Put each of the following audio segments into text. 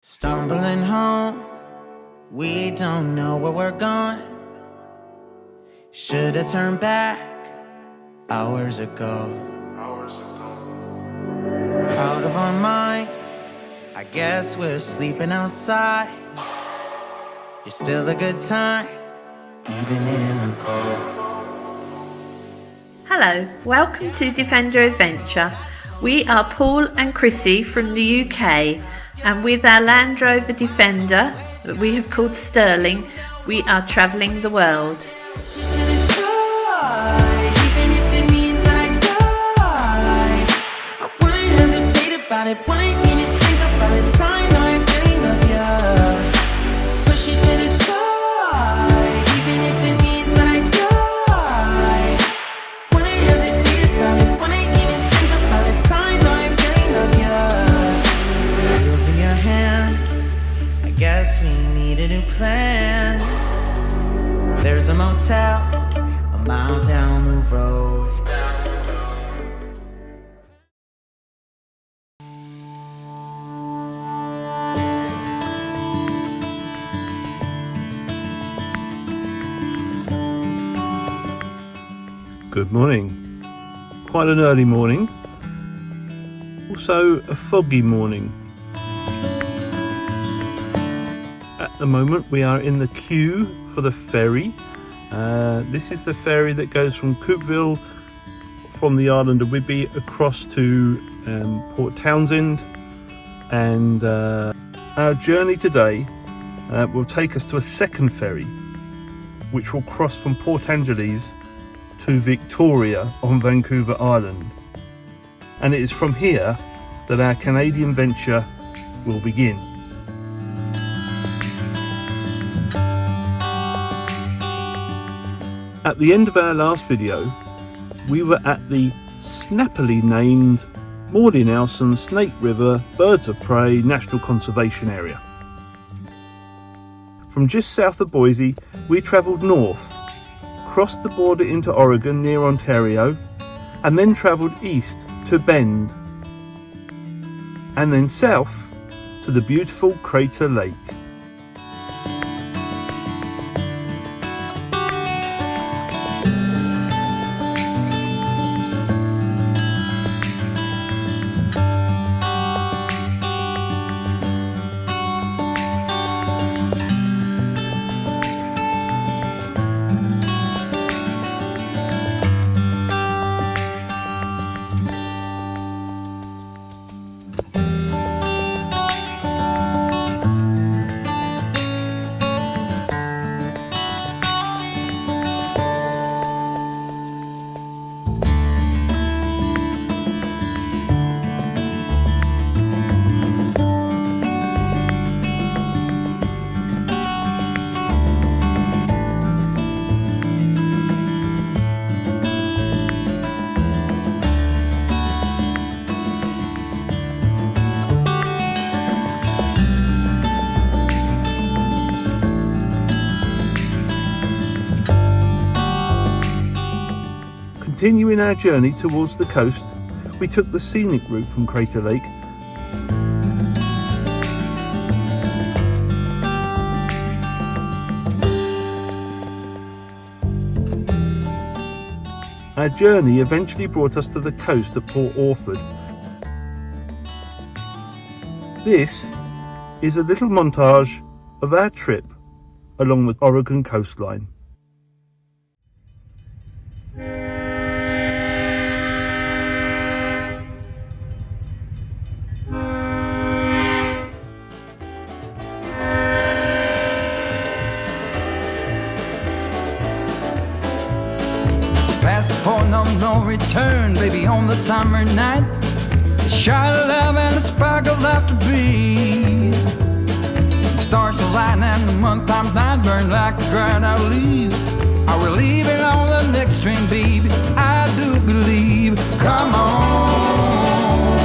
Stumbling home, we don't know where we're going. Should've turned back hours ago. Out of our minds, I guess we're sleeping outside. You're still a good time, even in the cold. Hello, welcome to Defender Adventure. We are Paul and Chrissy from the UK, and with our Land Rover Defender that we have called Sterling, we are travelling the world. Guess we need a new plan. There's a motel a mile down the road. Good morning. Quite an early morning. Also a foggy morning. At the moment we are in the queue for the ferry. This is the ferry that goes from Coupeville from the island of Whidbey across to Port Townsend, and our journey today will take us to a second ferry which will cross from Port Angeles to Victoria on Vancouver Island, and it is from here that our Canadian venture will begin. At the end of our last video, we were at the snappily named Morley Nelson Snake River Birds of Prey National Conservation Area. From just south of Boise, we travelled north, crossed the border into Oregon near Ontario, and then travelled east to Bend, and then south to the beautiful Crater Lake. Continuing our journey towards the coast, we took the scenic route from Crater Lake. Our journey eventually brought us to the coast at Port Orford. This is a little montage of our trip along the Oregon coastline. Past the point of no return, baby, on the summer night. A shot of love and a spark of laughter breathe. The stars align and the month times night burn like a dried out leaf. Are we leaving on the next train, baby? I do believe. Come on,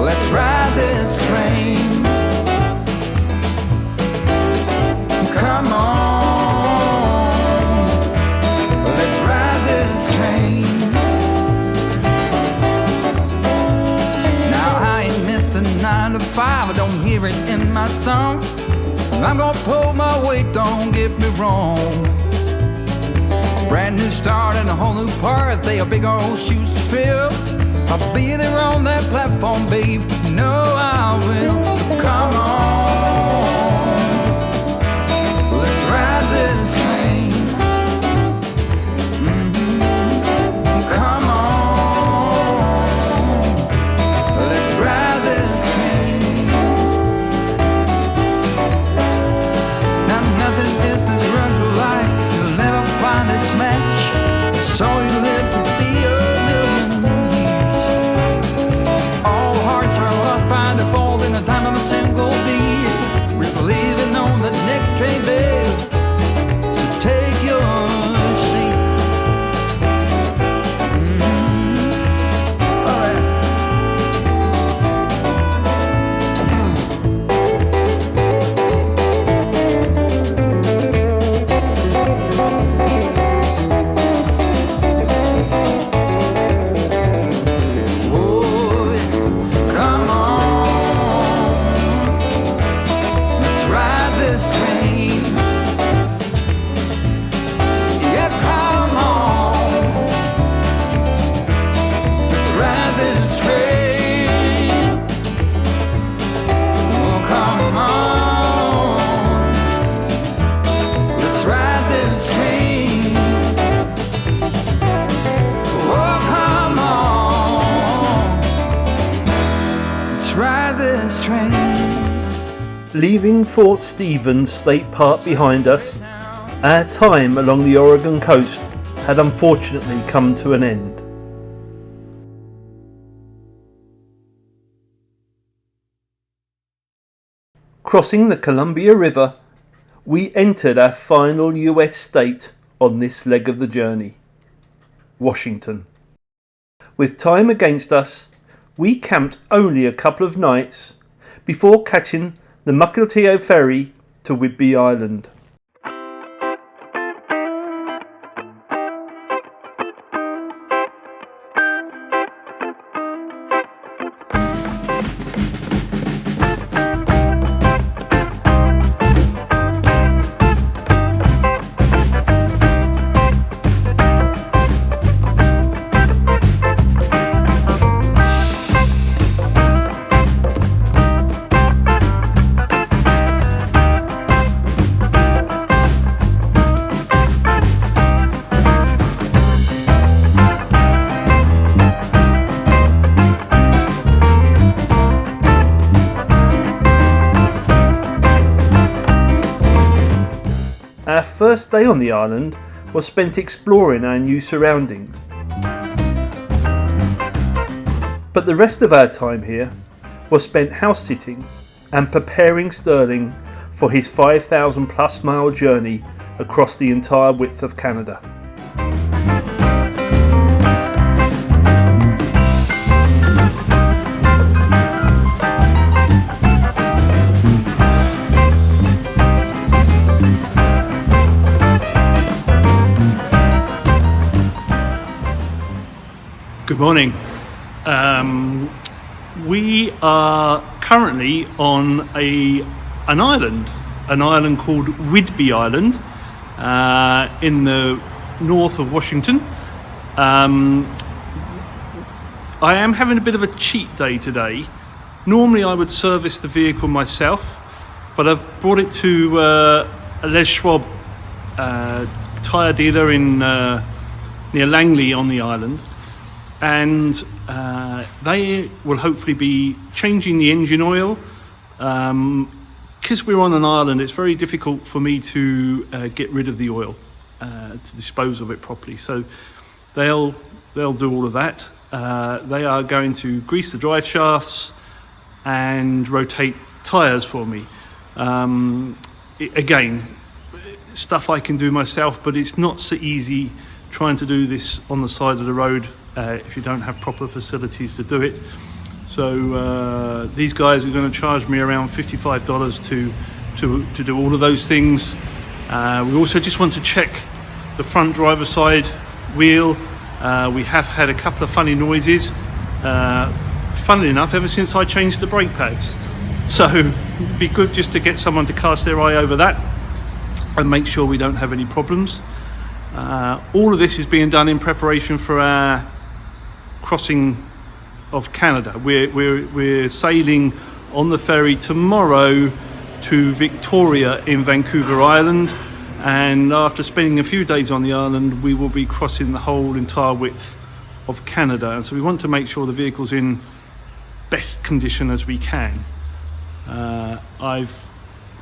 let's ride this train. Come on. Now I ain't missed a 9 to 5. I don't hear hear it in my song. I'm gonna pull my weight, don't get me wrong. Brand new start and a whole new part, they are big old shoes to fill. I'll be there on that platform, babe, you know I will. Come on, let's ride this train. Come on, let's ride this train. Now nothing is this rush of life, you'll never find its match. So you live to be a million years. All hearts are lost by default in the time of a single beat. We're leaving on the next train, babe, so take your seat. Leaving Fort Stevens State Park behind us, our time along the Oregon coast had unfortunately come to an end. Crossing the Columbia River, we entered our final US state on this leg of the journey, Washington. With time against us, we camped only a couple of nights before catching the Mukilteo Ferry to Whidbey Island. Our first day on the island was spent exploring our new surroundings. But the rest of our time here was spent house sitting and preparing Sterling for his 5,000 plus mile journey across the entire width of Canada. Good morning. We are currently on an island called Whidbey Island in the north of Washington. I am having a bit of a cheat day today. Normally I would service the vehicle myself, but I've brought it to a Les Schwab tyre dealer in near Langley on the island. And they will hopefully be changing the engine oil. Because we're on an island, it's very difficult for me to get rid of the oil, to dispose of it properly. So they'll do all of that. They are going to grease the drive shafts and rotate tyres for me. Again, stuff I can do myself, but it's not so easy trying to do this on the side of the road if you don't have proper facilities to do it. So these guys are going to charge me around $55 to do all of those things. We also just want to check the front driver's side wheel. We have had a couple of funny noises. Funnily enough, ever since I changed the brake pads. So it'd be good just to get someone to cast their eye over that and make sure we don't have any problems. All of this is being done in preparation for our crossing of Canada. We're sailing on the ferry tomorrow to Victoria in Vancouver Island, and after spending a few days on the island, we will be crossing the whole entire width of Canada. And so we want to make sure the vehicle's in best condition as we can.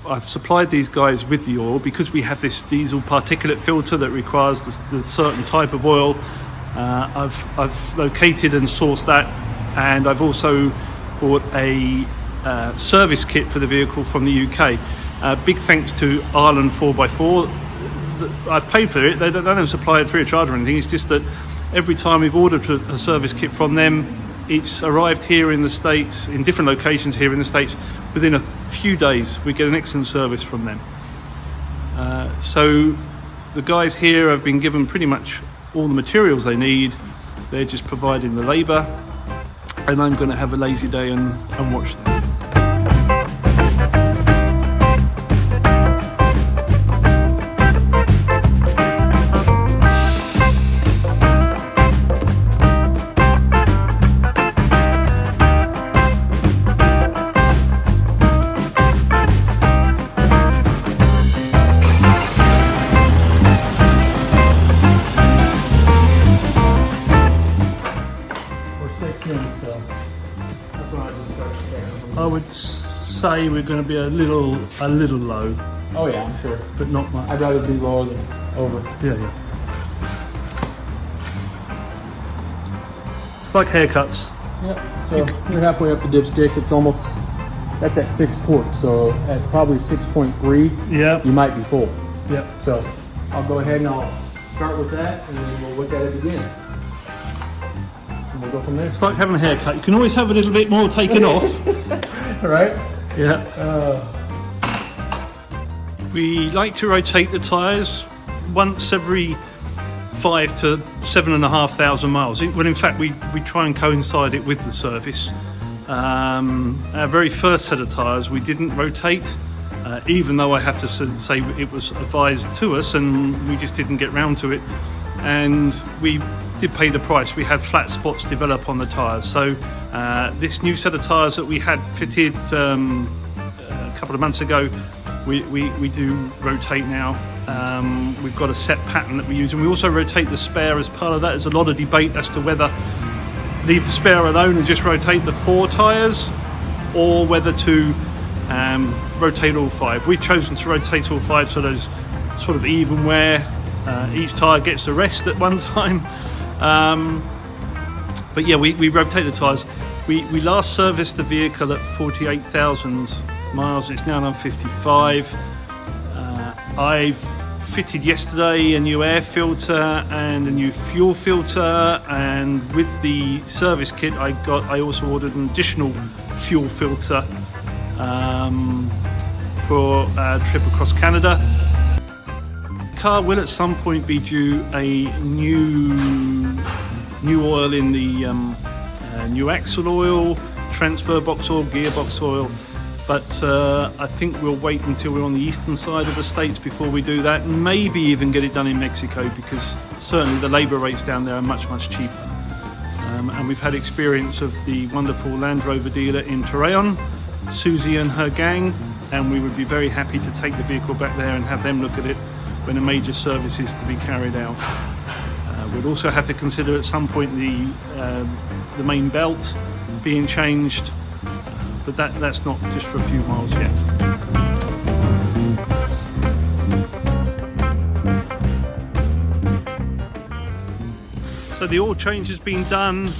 I've supplied these guys with the oil because we have this diesel particulate filter that requires the certain type of oil. I've located and sourced that, and I've also bought a service kit for the vehicle from the UK. Big thanks to Ireland 4x4. I've paid for it. They don't supply it free of charge or anything. It's just that every time we've ordered a service kit from them, it's arrived here in the States, in different locations here in the States. Within a few days, we get an excellent service from them. So the guys here have been given pretty much all the materials they need. They're just providing the labour, and I'm going to have a lazy day and watch them. I would say we're going to be a little low, Oh yeah, I'm sure. but not much. I'd rather be lower than over. Yeah. It's like haircuts. Yep. So you're halfway up the dipstick. It's almost, that's at 6 quarts. So at probably 6.3, Yeah. you might be full. Yeah. So I'll go ahead and I'll start with that, and then we'll look at it again. And we'll go from there. It's like having a haircut. You can always have a little bit more taken off. All right. Yeah. We like to rotate the tyres once every 5 to 7,500 miles. Well, in fact, we try and coincide it with the service. Our very first set of tyres we didn't rotate, even though I have to say it was advised to us, and we just didn't get round to it. And we did pay the price. We had flat spots develop on the tyres. So this new set of tyres that we had fitted a couple of months ago, we do rotate now. We've got a set pattern that we use, and we also rotate the spare as part of that. There's a lot of debate as to whether leave the spare alone and just rotate the 4 tyres, or whether to rotate all 5. We've chosen to rotate all 5, so there's sort of even wear. Each tyre gets a rest at one time. But yeah, we rotate the tyres. We last serviced the vehicle at 48,000 miles. It's now done 55. I've fitted yesterday a new air filter and a new fuel filter, and with the service kit I also ordered an additional fuel filter for a trip across Canada. The car will at some point be due a new oil in the new axle oil, transfer box oil, gearbox oil, but I think we'll wait until we're on the eastern side of the States before we do that, and maybe even get it done in Mexico, because certainly the labour rates down there are much cheaper. And we've had experience of the wonderful Land Rover dealer in Torreon, Susie and her gang, and we would be very happy to take the vehicle back there and have them look at it when a major service is to be carried out. We'd also have to consider at some point the main belt being changed, but that's not just for a few miles yet. So the oil change has been done,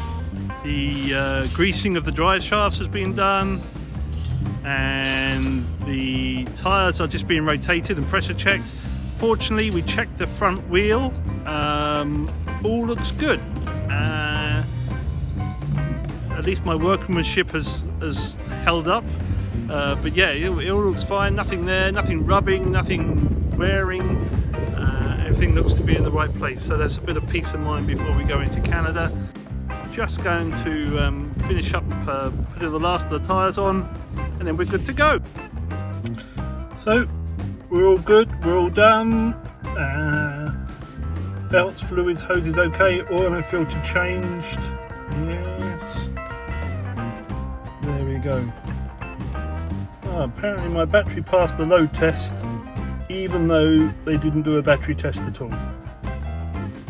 the greasing of the drive shafts has been done, and the tyres are just being rotated and pressure checked. Fortunately, we checked the front wheel. All looks good. At least my workmanship has held up. But yeah, it all looks fine. Nothing there, nothing rubbing, nothing wearing. Everything looks to be in the right place. So there's a bit of peace of mind before we go into Canada. just going to finish up putting the last of the tyres on, and then we're good to go. So we're all good, we're all done. Belts, fluids, hoses okay, oil and filter changed. Yes. There we go. Oh, apparently my battery passed the load test, even though they didn't do a battery test at all.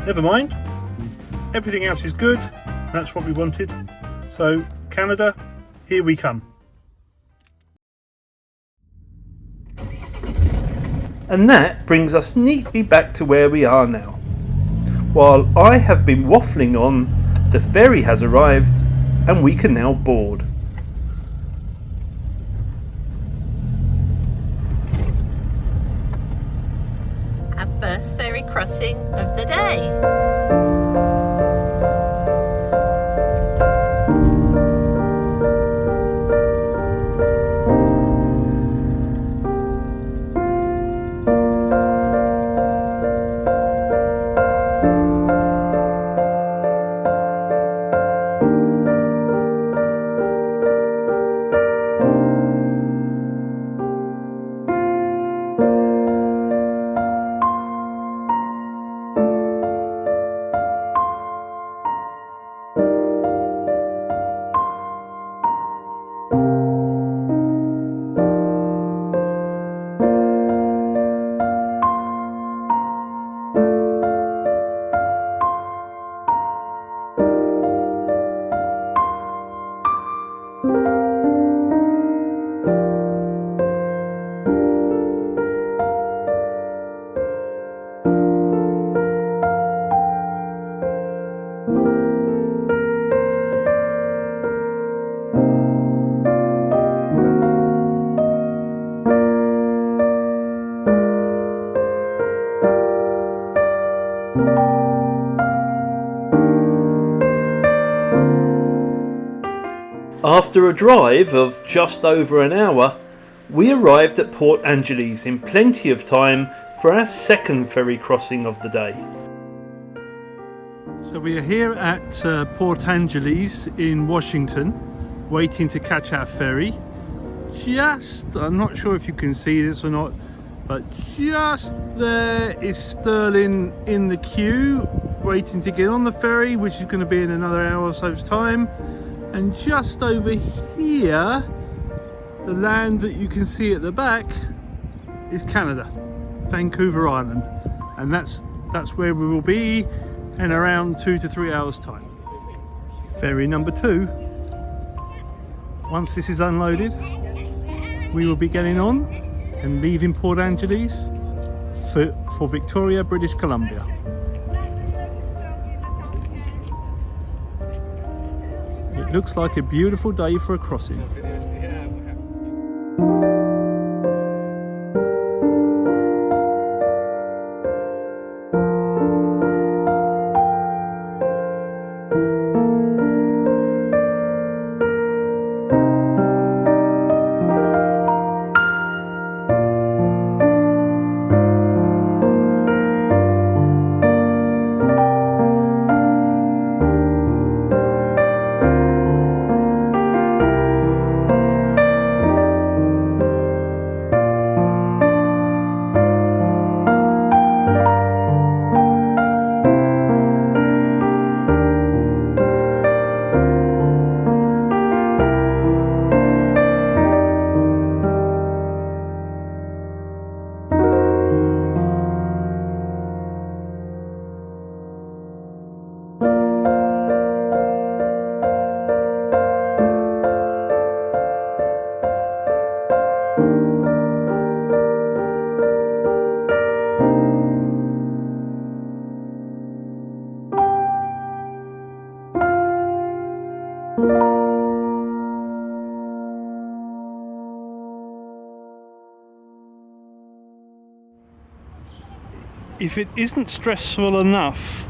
Never mind. Everything else is good. That's what we wanted. So, Canada, here we come. And that brings us neatly back to where we are now. While I have been waffling on, the ferry has arrived and we can now board. Our first ferry crossing of the day. After a drive of just over an hour, we arrived at Port Angeles in plenty of time for our second ferry crossing of the day. So we are here at Port Angeles in Washington, waiting to catch our ferry. I'm not sure if you can see this or not, but just there is Sterling in the queue, waiting to get on the ferry, which is going to be in another hour or so's time. And just over here, the land that you can see at the back is Canada, Vancouver Island, and that's where we will be in around 2 to 3 hours time. Ferry number 2. Once this is unloaded, we will be getting on and leaving Port Angeles for Victoria, British Columbia. It looks like a beautiful day for a crossing. If it isn't stressful enough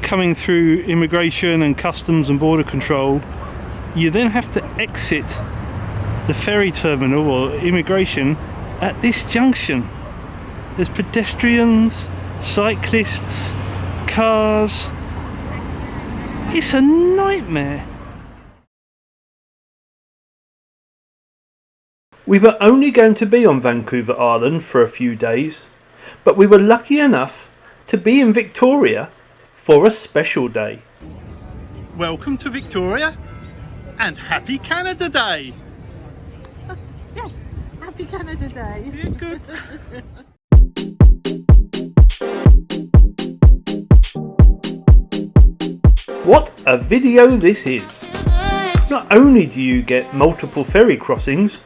coming through immigration and customs and border control, you then have to exit the ferry terminal or immigration at this junction. There's pedestrians, cyclists, cars. It's a nightmare. We were only going to be on Vancouver Island for a few days, but we were lucky enough to be in Victoria for a special day. Welcome to Victoria and Happy Canada Day! Yes, Happy Canada Day. Yeah, good. What a video this is! Not only do you get multiple ferry crossings,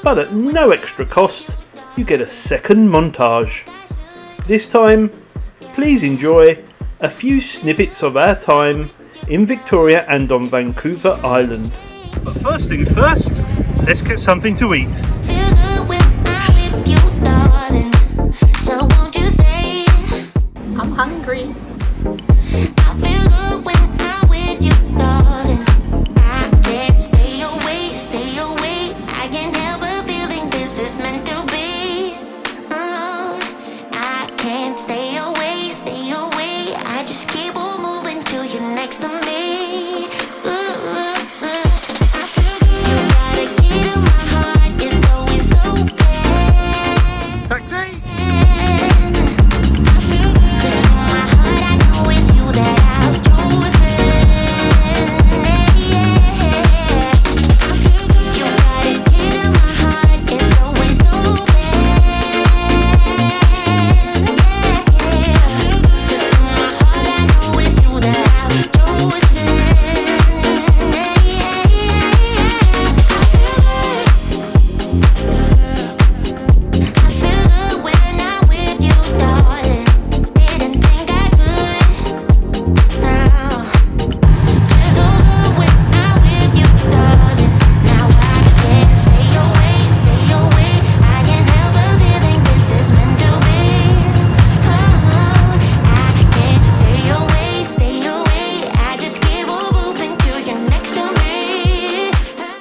but at no extra cost, you get a second montage. This time, please enjoy a few snippets of our time in Victoria and on Vancouver Island. But first things first, let's get something to eat. I'm hungry.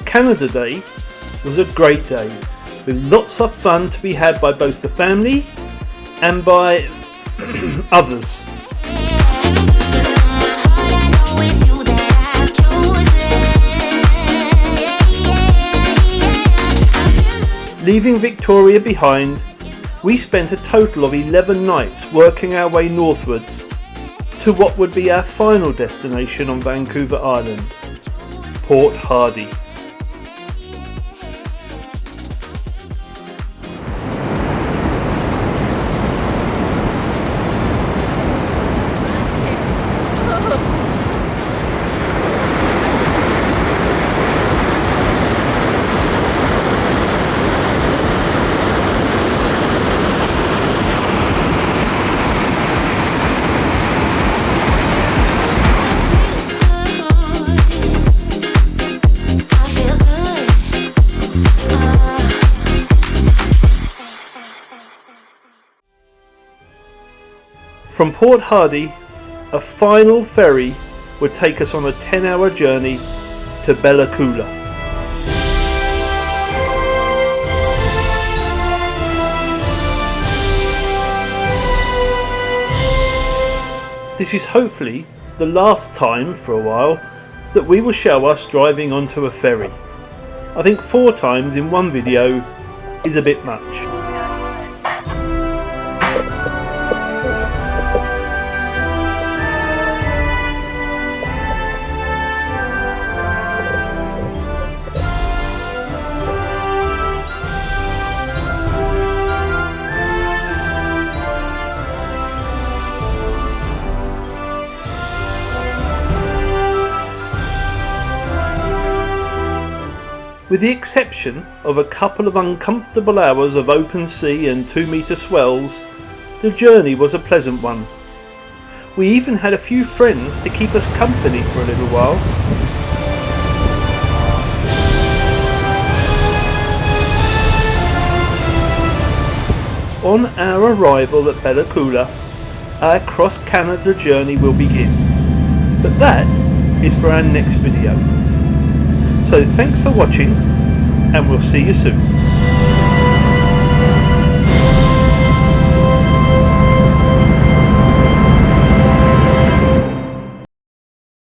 Canada Day was a great day with lots of fun to be had by both the family and by others. Leaving Victoria behind, we spent a total of 11 nights working our way northwards to what would be our final destination on Vancouver Island, Port Hardy. From Port Hardy, a final ferry would take us on a 10-hour journey to Bella Coola. This is hopefully the last time for a while that we will show us driving onto a ferry. I think 4 times in one video is a bit much. With the exception of a couple of uncomfortable hours of open sea and 2-metre swells, the journey was a pleasant one. We even had a few friends to keep us company for a little while. On our arrival at Bella Coola, our cross-Canada journey will begin. But that is for our next video. So thanks for watching, and we'll see you soon.